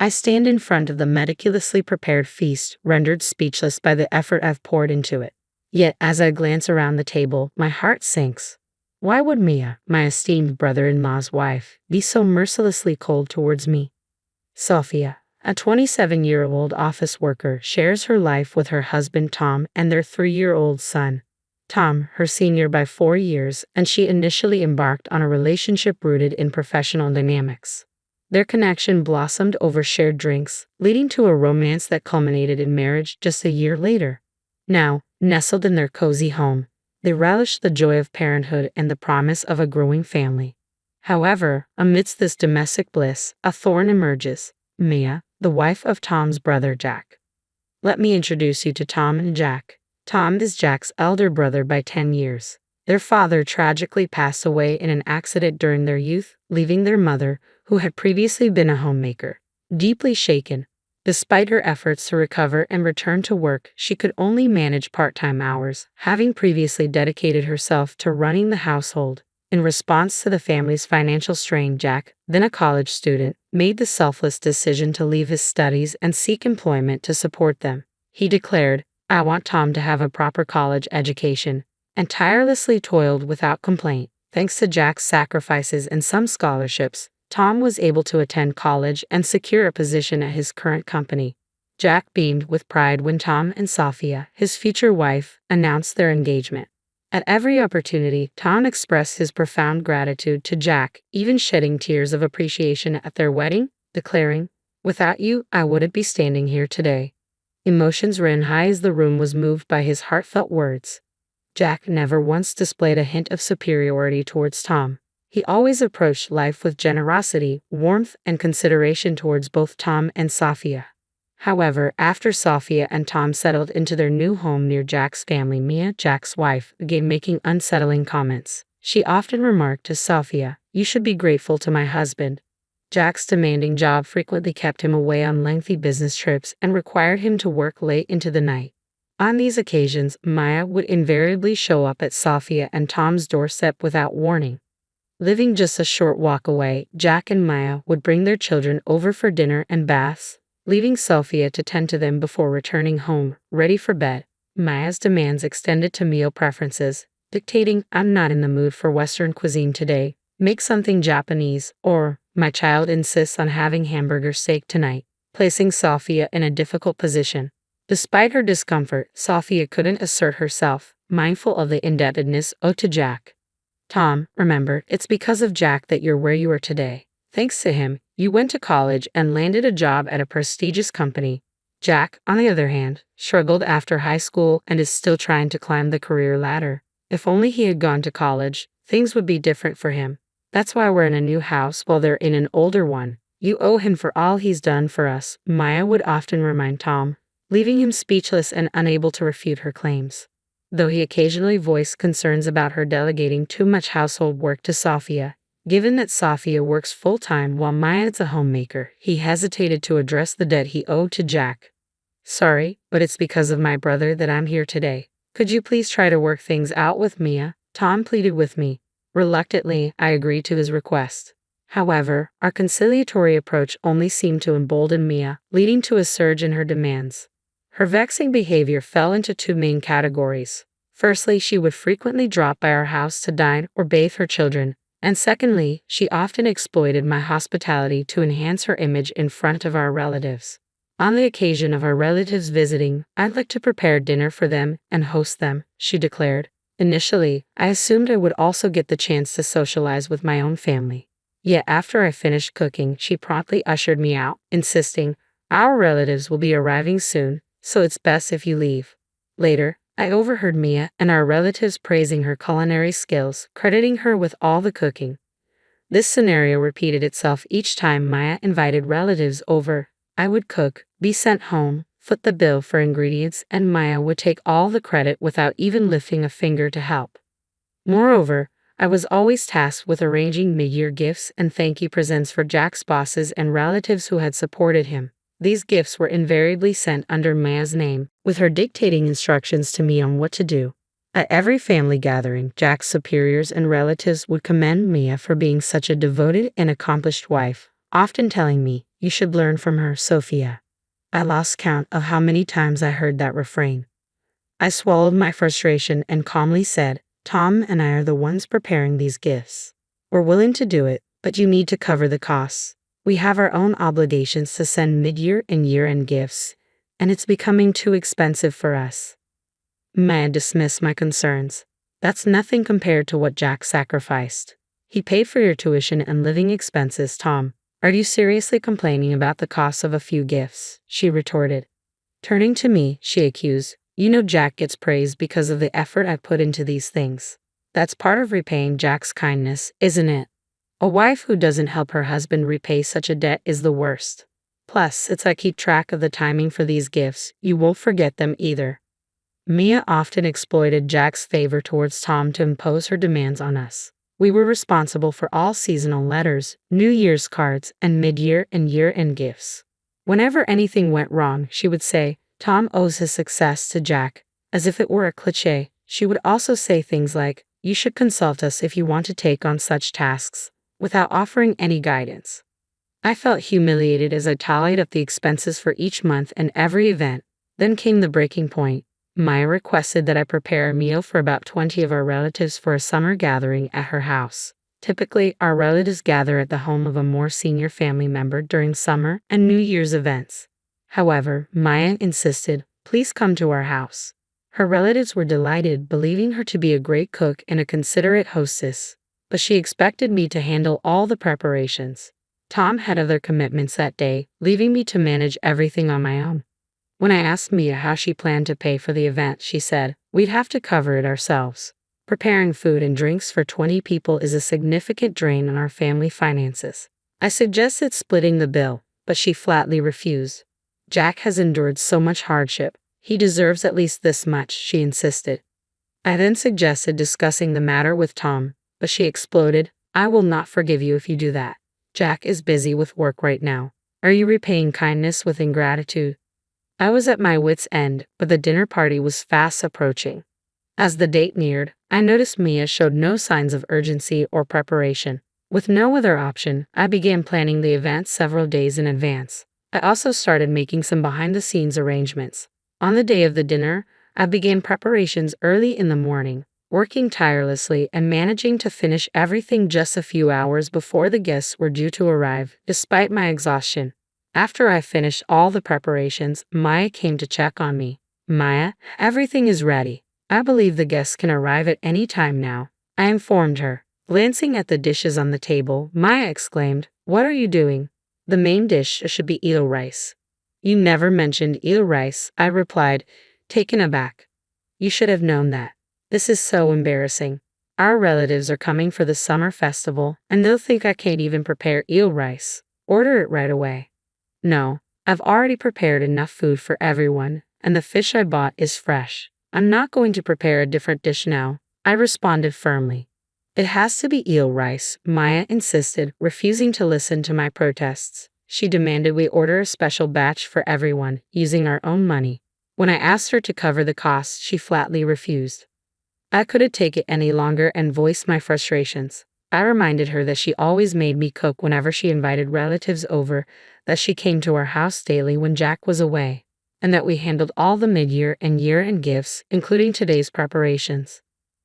I stand in front of the meticulously prepared feast, rendered speechless by the effort I've poured into it. Yet, as I glance around the table, my heart sinks. Why would Mia, my esteemed brother-in-law's wife, be so mercilessly cold towards me? Sophia, a 27-year-old office worker, shares her life with her husband Tom and their 3-year-old son. Tom, her senior by 4 years, and she initially embarked on a relationship rooted in professional dynamics. Their connection blossomed over shared drinks, leading to a romance that culminated in marriage just a year later. Now, nestled in their cozy home, they relish the joy of parenthood and the promise of a growing family. However, amidst this domestic bliss, a thorn emerges: Mia, the wife of Tom's brother Jack. Let me introduce you to Tom and Jack. Tom is Jack's elder brother by 10 years. Their father tragically passed away in an accident during their youth, leaving their mother, who had previously been a homemaker, deeply shaken. Despite her efforts to recover and return to work, she could only manage part-time hours, having previously dedicated herself to running the household. In response to the family's financial strain, Jack, then a college student, made the selfless decision to leave his studies and seek employment to support them. He declared, "I want Tom to have a proper college education," and tirelessly toiled without complaint. Thanks to Jack's sacrifices and some scholarships, Tom was able to attend college and secure a position at his current company. Jack beamed with pride when Tom and Sophia, his future wife, announced their engagement. At every opportunity, Tom expressed his profound gratitude to Jack, even shedding tears of appreciation at their wedding, declaring, "Without you, I wouldn't be standing here today." Emotions ran high as the room was moved by his heartfelt words. Jack never once displayed a hint of superiority towards Tom. He always approached life with generosity, warmth, and consideration towards both Tom and Sophia. However, after Sophia and Tom settled into their new home near Jack's family, Mia, Jack's wife, began making unsettling comments. She often remarked to Sophia, "You should be grateful to my husband." Jack's demanding job frequently kept him away on lengthy business trips and required him to work late into the night. On these occasions, Maya would invariably show up at Sophia and Tom's doorstep without warning. Living just a short walk away, Jack and Maya would bring their children over for dinner and baths, leaving Sophia to tend to them before returning home, ready for bed. Maya's demands extended to meal preferences, dictating, "I'm not in the mood for Western cuisine today, make something Japanese," or, "My child insists on having hamburger steak tonight," placing Sophia in a difficult position. Despite her discomfort, Sophia couldn't assert herself, mindful of the indebtedness owed to Jack. "Tom, remember, it's because of Jack that you're where you are today. Thanks to him, you went to college and landed a job at a prestigious company." Jack, on the other hand, struggled after high school and is still trying to climb the career ladder. If only he had gone to college, things would be different for him. "That's why we're in a new house while they're in an older one. You owe him for all he's done for us," Maya would often remind Tom, leaving him speechless and unable to refute her claims. Though he occasionally voiced concerns about her delegating too much household work to Sophia, given that Sophia works full-time while Maya is a homemaker, he hesitated to address the debt he owed to Jack. "Sorry, but it's because of my brother that I'm here today. Could you please try to work things out with Mia?" Tom pleaded with me. Reluctantly, I agreed to his request. However, our conciliatory approach only seemed to embolden Mia, leading to a surge in her demands. Her vexing behavior fell into two main categories. Firstly, she would frequently drop by our house to dine or bathe her children, and secondly, she often exploited my hospitality to enhance her image in front of our relatives. "On the occasion of our relatives visiting, I'd like to prepare dinner for them and host them," she declared. Initially, I assumed I would also get the chance to socialize with my own family. Yet after I finished cooking, she promptly ushered me out, insisting, "Our relatives will be arriving soon, so it's best if you leave." Later, I overheard Mia and our relatives praising her culinary skills, crediting her with all the cooking. This scenario repeated itself each time Maya invited relatives over. I would cook, be sent home, foot the bill for ingredients, and Maya would take all the credit without even lifting a finger to help. Moreover, I was always tasked with arranging mid-year gifts and thank you presents for Jack's bosses and relatives who had supported him. These gifts were invariably sent under Maya's name, with her dictating instructions to me on what to do. At every family gathering, Jack's superiors and relatives would commend Mia for being such a devoted and accomplished wife, often telling me, You should learn from her, Sophia. I lost count of how many times I heard that refrain. I swallowed my frustration and calmly said, Tom and I are the ones preparing these gifts. We're willing to do it, but you need to cover the costs. We have our own obligations to send mid-year and year-end gifts, and it's becoming too expensive for us. Maya dismissed my concerns. That's nothing compared to what Jack sacrificed. He paid for your tuition and living expenses, Tom. Are you seriously complaining about the cost of a few gifts? She retorted. Turning to me, she accused, you know Jack gets praised because of the effort I put into these things. That's part of repaying Jack's kindness, isn't it? A wife who doesn't help her husband repay such a debt is the worst. Plus, since I keep track of the timing for these gifts, you won't forget them either. Mia often exploited Jack's favor towards Tom to impose her demands on us. We were responsible for all seasonal letters, New Year's cards, and mid-year and year-end gifts. Whenever anything went wrong, she would say, Tom owes his success to Jack. As if it were a cliché, she would also say things like, you should consult us if you want to take on such tasks, without offering any guidance. I felt humiliated as I tallied up the expenses for each month and every event. Then came the breaking point. Maya requested that I prepare a meal for about 20 of our relatives for a summer gathering at her house. Typically, our relatives gather at the home of a more senior family member during summer and New Year's events. However, Maya insisted, please come to our house. Her relatives were delighted, believing her to be a great cook and a considerate hostess, but she expected me to handle all the preparations. Tom had other commitments that day, leaving me to manage everything on my own. When I asked Mia how she planned to pay for the event, she said, we'd have to cover it ourselves. Preparing food and drinks for 20 people is a significant drain on our family finances. I suggested splitting the bill, but she flatly refused. Jack has endured so much hardship. He deserves at least this much, she insisted. I then suggested discussing the matter with Tom, but she exploded, I will not forgive you if you do that. Jack is busy with work right now. Are you repaying kindness with ingratitude? I was at my wit's end, but the dinner party was fast approaching. As the date neared, I noticed Mia showed no signs of urgency or preparation. With no other option, I began planning the event several days in advance. I also started making some behind-the-scenes arrangements. On the day of the dinner, I began preparations early in the morning, working tirelessly and managing to finish everything just a few hours before the guests were due to arrive, despite my exhaustion. After I finished all the preparations, Maya came to check on me. Maya, everything is ready. I believe the guests can arrive at any time now, I informed her. Glancing at the dishes on the table, Maya exclaimed, what are you doing? The main dish should be eel rice. You never mentioned eel rice, I replied, taken aback. You should have known that. This is so embarrassing. Our relatives are coming for the summer festival, and they'll think I can't even prepare eel rice. Order it right away. No, I've already prepared enough food for everyone, and the fish I bought is fresh. I'm not going to prepare a different dish now, I responded firmly. It has to be eel rice, Maya insisted, refusing to listen to my protests. She demanded we order a special batch for everyone, using our own money. When I asked her to cover the costs, she flatly refused. I couldn't take it any longer and voiced my frustrations. I reminded her that she always made me cook whenever she invited relatives over, that she came to our house daily when Jack was away, and that we handled all the mid-year and year-end gifts, including today's preparations.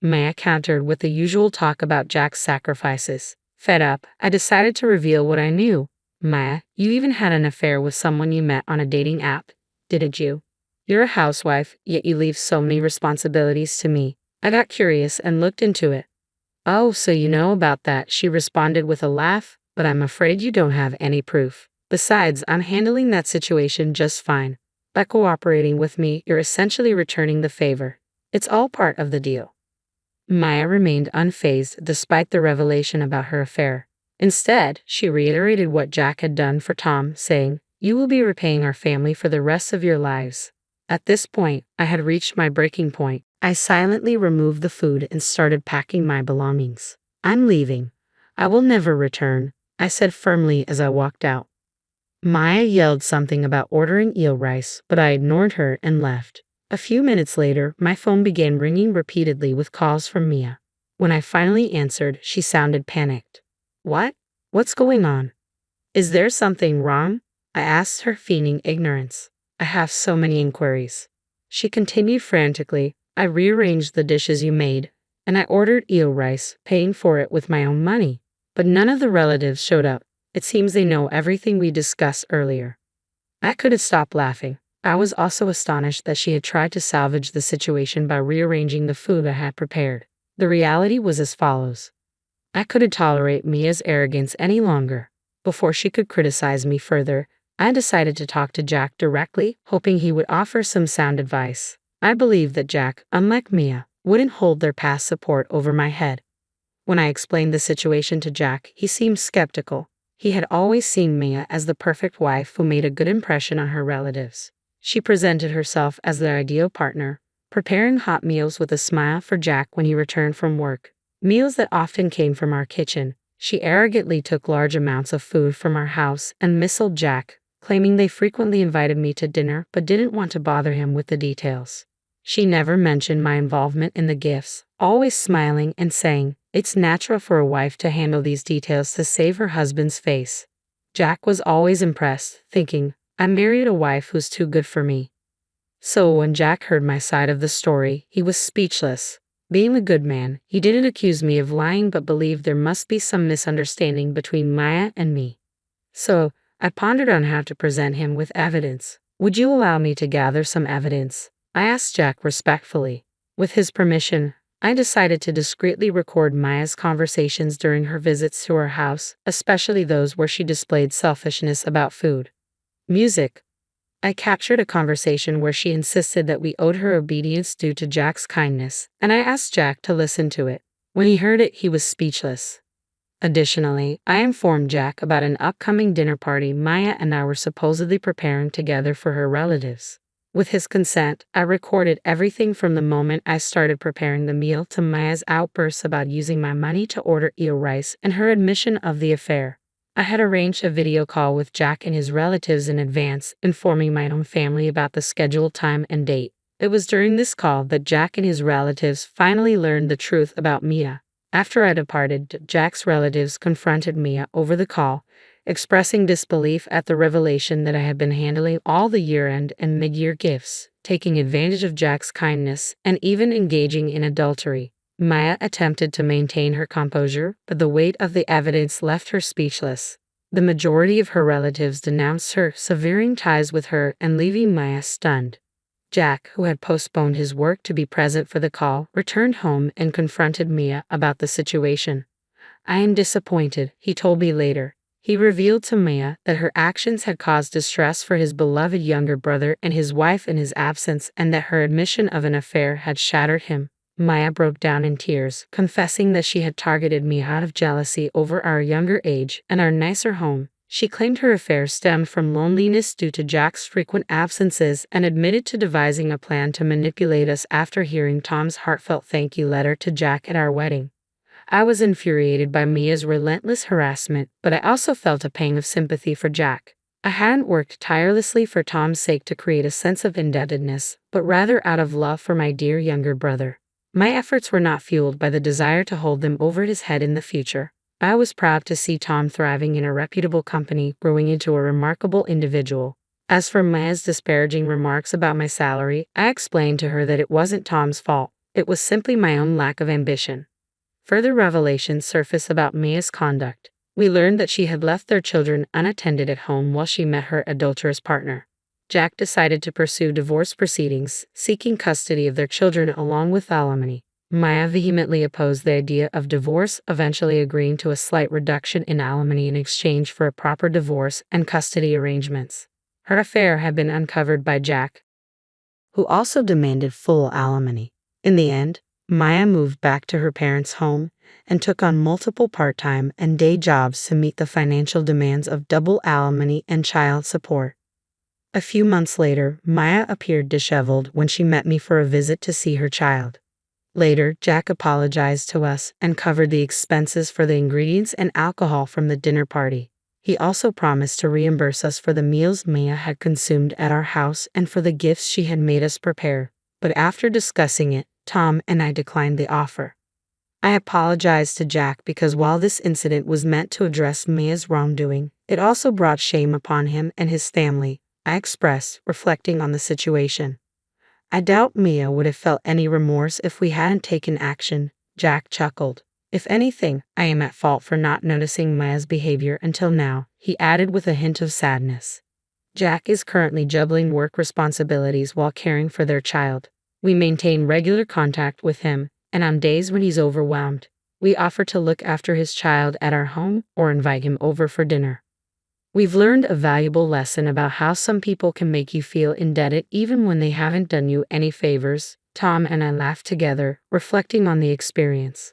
Maya countered with the usual talk about Jack's sacrifices. Fed up, I decided to reveal what I knew. Maya, you even had an affair with someone you met on a dating app, didn't you? You're a housewife, yet you leave so many responsibilities to me. I got curious and looked into it. Oh, so you know about that, she responded with a laugh, but I'm afraid you don't have any proof. Besides, I'm handling that situation just fine. By cooperating with me, you're essentially returning the favor. It's all part of the deal. Maya remained unfazed despite the revelation about her affair. Instead, she reiterated what Jack had done for Tom, saying, you will be repaying our family for the rest of your lives. At this point, I had reached my breaking point. I silently removed the food and started packing my belongings. I'm leaving. I will never return, I said firmly as I walked out. Maya yelled something about ordering eel rice, but I ignored her and left. A few minutes later, my phone began ringing repeatedly with calls from Mia. When I finally answered, she sounded panicked. What? What's going on? Is there something wrong? I asked her, feigning ignorance. I have so many inquiries. She continued frantically. I rearranged the dishes you made, and I ordered eel rice, paying for it with my own money. But none of the relatives showed up. It seems they know everything we discussed earlier. I couldn't stop laughing. I was also astonished that she had tried to salvage the situation by rearranging the food I had prepared. The reality was as follows. I couldn't tolerate Mia's arrogance any longer. Before she could criticize me further, I decided to talk to Jack directly, hoping he would offer some sound advice. I believed that Jack, unlike Mia, wouldn't hold their past support over my head. When I explained the situation to Jack, he seemed skeptical. He had always seen Mia as the perfect wife who made a good impression on her relatives. She presented herself as their ideal partner, preparing hot meals with a smile for Jack when he returned from work. Meals that often came from our kitchen. She arrogantly took large amounts of food from our house and missiled Jack, claiming they frequently invited me to dinner but didn't want to bother him with the details. She never mentioned my involvement in the gifts, always smiling and saying, "It's natural for a wife to handle these details to save her husband's face." Jack was always impressed, thinking, I married a wife who's too good for me. So when Jack heard my side of the story, he was speechless. Being a good man, he didn't accuse me of lying but believed there must be some misunderstanding between Maya and me. So, I pondered on how to present him with evidence. Would you allow me to gather some evidence? I asked Jack respectfully. With his permission, I decided to discreetly record Maya's conversations during her visits to our house, especially those where she displayed selfishness about food. Music. I captured a conversation where she insisted that we owed her obedience due to Jack's kindness, and I asked Jack to listen to it. When he heard it, he was speechless. Additionally, I informed Jack about an upcoming dinner party Maya and I were supposedly preparing together for her relatives. With his consent, I recorded everything from the moment I started preparing the meal to Maya's outbursts about using my money to order eel rice and her admission of the affair. I had arranged a video call with Jack and his relatives in advance, informing my own family about the scheduled time and date. It was during this call that Jack and his relatives finally learned the truth about Mia. After I departed, Jack's relatives confronted Mia over the call, expressing disbelief at the revelation that I had been handling all the year-end and mid-year gifts, taking advantage of Jack's kindness, and even engaging in adultery. Maya attempted to maintain her composure, but the weight of the evidence left her speechless. The majority of her relatives denounced her, severing ties with her and leaving Maya stunned. Jack, who had postponed his work to be present for the call, returned home and confronted Mia about the situation. I am disappointed, he told me later. He revealed to Mia that her actions had caused distress for his beloved younger brother and his wife in his absence, and that her admission of an affair had shattered him. Maya broke down in tears, confessing that she had targeted me out of jealousy over our younger age and our nicer home. She claimed her affair stemmed from loneliness due to Jack's frequent absences and admitted to devising a plan to manipulate us after hearing Tom's heartfelt thank you letter to Jack at our wedding. I was infuriated by Mia's relentless harassment, but I also felt a pang of sympathy for Jack. I hadn't worked tirelessly for Tom's sake to create a sense of indebtedness, but rather out of love for my dear younger brother. My efforts were not fueled by the desire to hold them over his head in the future. I was proud to see Tom thriving in a reputable company, growing into a remarkable individual. As for Maya's disparaging remarks about my salary, I explained to her that it wasn't Tom's fault. It was simply my own lack of ambition. Further revelations surfaced about Maya's conduct. We learned that she had left their children unattended at home while she met her adulterous partner. Jack decided to pursue divorce proceedings, seeking custody of their children along with alimony. Maya vehemently opposed the idea of divorce, eventually agreeing to a slight reduction in alimony in exchange for a proper divorce and custody arrangements. Her affair had been uncovered by Jack, who also demanded full alimony. In the end, Maya moved back to her parents' home and took on multiple part-time and day jobs to meet the financial demands of double alimony and child support. A few months later, Maya appeared disheveled when she met me for a visit to see her child. Later, Jack apologized to us and covered the expenses for the ingredients and alcohol from the dinner party. He also promised to reimburse us for the meals Maya had consumed at our house and for the gifts she had made us prepare. But after discussing it, Tom and I declined the offer. I apologized to Jack because while this incident was meant to address Mia's wrongdoing, it also brought shame upon him and his family, I expressed, reflecting on the situation. I doubt Mia would have felt any remorse if we hadn't taken action, Jack chuckled. If anything, I am at fault for not noticing Mia's behavior until now, he added with a hint of sadness. Jack is currently juggling work responsibilities while caring for their child. We maintain regular contact with him, and on days when he's overwhelmed, we offer to look after his child at our home or invite him over for dinner. We've learned a valuable lesson about how some people can make you feel indebted even when they haven't done you any favors. Tom and I laughed together, reflecting on the experience.